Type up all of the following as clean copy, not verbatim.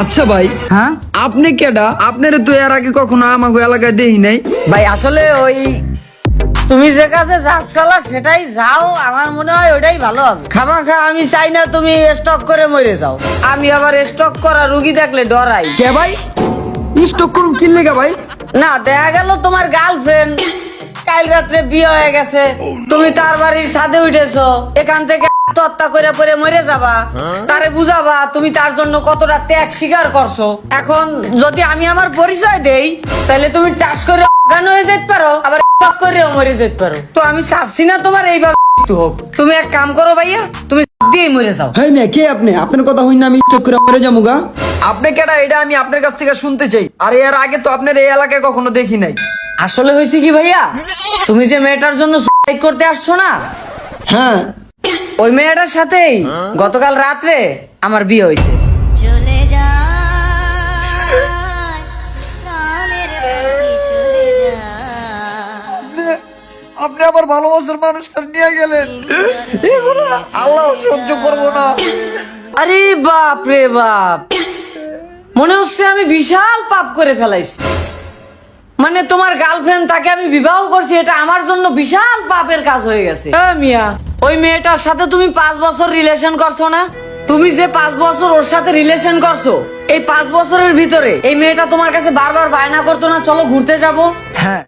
আচ্ছা ভাই, হ্যাঁ আপনি কেডা? আপনারে তো এর আগে কখনো আমাকে এলাকায় দেখি নাই। ভাই, আসলে ওই তুমি যে কাছে যাচ্ছালা সেটাই যাও, আমার মনে হয় ওটাই ভালো হবে। খামাখা আমি চাই না তুমি স্টক করে মরে যাও। আমি আবার স্টক করা রুগী দেখলে ডরাই। কে ভাই? স্টক করুন কি লেগা ভাই? না, দেখা গেল তোমার গার্লফ্রেন্ড কাল রাত্রে বিয়ে হয়ে গেছে, তুমি তার বাড়ির ছাদে উঠেছো, এখান থেকে হত্যা করে পরে মরে যাবা, তারে বুঝাবা তুমি তার জন্য কতটা ত্যাগ স্বীকার করছো। এখন যদি আমি আমার পরিচয় দেই তাহলে তুমি টাস করে অজ্ঞান হয়ে যেতে পারো, আবার শক করেও মরে যেতে পারো। তো আমি চাচ্ছি না তোমার এইভাবে মৃত্যু হোক। তুমি এক কাম করো ভাইয়া, তুমি দিয়েই মরে যাও। হ্যাঁ মেয়ে, কে আপনি? আপনার কথা হই না আমি স্টক করে মরে যাবো গা? আপনি কেডা এটা আমি আপনার কাছ থেকে শুনতে চাই। আর এর আগে তো আপনার এই এলাকায় কখনো দেখি নাই। আসলে হয়েছে কি ভাইয়া, তুমি যে মেয়েটার জন্য সুসাইড করতে আসছো না, হ্যাঁ, ওই মেয়েটার সাথেই গতকাল রাত্রে আমার বিয়ে হয়েছে। চলে যায় প্রাণের পাখি চলে যায়। আপনি আবার ভালোবাসার মানুষটা নিয়ে গেলেন। এগুলো আল্লাহ সহ্য করবো না। আরে বাপ রে বাপ, মনে হচ্ছে আমি বিশাল পাপ করে ফেলাইছি। মানে তোমার গার্লফ্রেন্ড তাকে আমি বিবাহ করছি, এটা আমার জন্য বিশাল পাপের কাজ হয়ে গেছে। হ্যাঁ মিয়া, ওই মেয়েটার সাথে তুমি 5 বছর রিলেশন করছো না? তুমি যে 5 বছর ওর সাথে রিলেশন করছো, এই 5 বছরের ভিতরে এই মেয়েটা তোমার কাছে বারবার বায়না করতো না, চলো ঘুরতে যাবো? হ্যাঁ,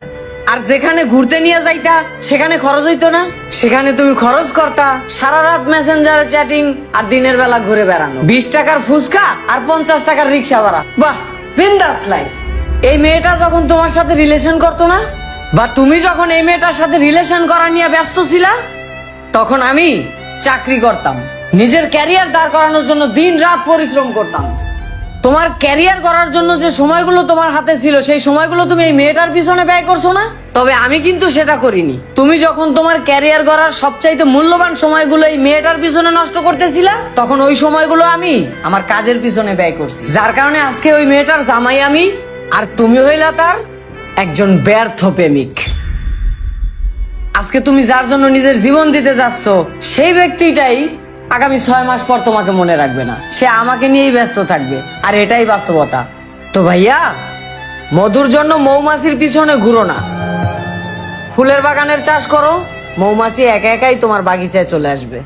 আর যেখানে ঘুরতে নিয়ে যাইতা সেখানে খরচ হইতো না? সেখানে তুমি খরচ করতা সারা রাত মেসেঞ্জারে চ্যাটিং আর দিনের বেলা ঘুরে বেড়ানো, 20 টাকার ফুচকা আর 50 টাকার রিক্সা ভাড়া। বাহ, বিন্দাস লাইফ। এই মেয়েটা যখন তোমার সাথে রিলেশন করতো না, বা তুমি যখন এই মেয়েটার সাথে রিলেশন করা নিয়ে ব্যস্ত ছিলা, তখন আমি চাকরি করতাম, নিজের ক্যারিয়ার দাঁড় করানোর জন্য দিন রাত পরিশ্রম করতাম। তোমার ক্যারিয়ার করার জন্য যে সময়গুলো তোমার হাতে ছিল, সেই সময়গুলো তুমি এই মেয়েটার পিছনে ব্যয় করছো না? তবে আমি কিন্তু সেটা করিনি। তুমি যখন তোমার ক্যারিয়ার করার সবচাইতে মূল্যবান সময়গুলো এই মেয়েটার পিছনে নষ্ট করতেছিলা, তখন ওই সময়গুলো আমি আমার কাজের পিছনে ব্যয় করছি, যার কারণে আজকে ওই মেয়েটার জামাই আমি, আর তুমি হইলা তার একজন ব্যর্থ প্রেমিক। আজকে তুমি যার জন্য নিজের জীবন দিতে যাচ্ছ, সেই ব্যক্তিটাই আগামী 6 মাস পর তোমাকে মনে রাখবে না, সে আমাকে নিয়েই ব্যস্ত থাকবে। আর এটাই বাস্তবতা। তো ভাইয়া, মধুর জন্য মৌমাছির পিছনে ঘুরো না, ফুলের বাগানের চাষ করো, মৌমাছি একা একাই তোমার বাগিচায় চলে আসবে।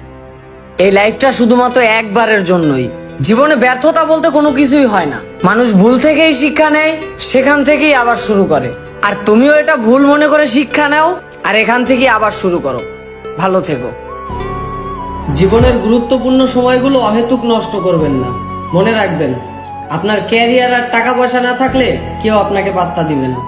এই লাইফটা শুধুমাত্র একবারের জন্যই। জীবনে ব্যর্থতা বলতে কোনো কিছুই হয় না। মানুষ ভুল থেকেই শিক্ষা নেয়, সেখান থেকেই আবার শুরু করে। আর তুমিও এটা ভুল মনে করে শিক্ষা নাও, আর এখান থেকেই আবার শুরু করো। ভালো থেকো। জীবনের গুরুত্বপূর্ণ সময়গুলো অহেতুক নষ্ট করবেন না। মনে রাখবেন, আপনার ক্যারিয়ার আর টাকা পয়সা না থাকলে কেউ আপনাকে পাত্তা দিবে না।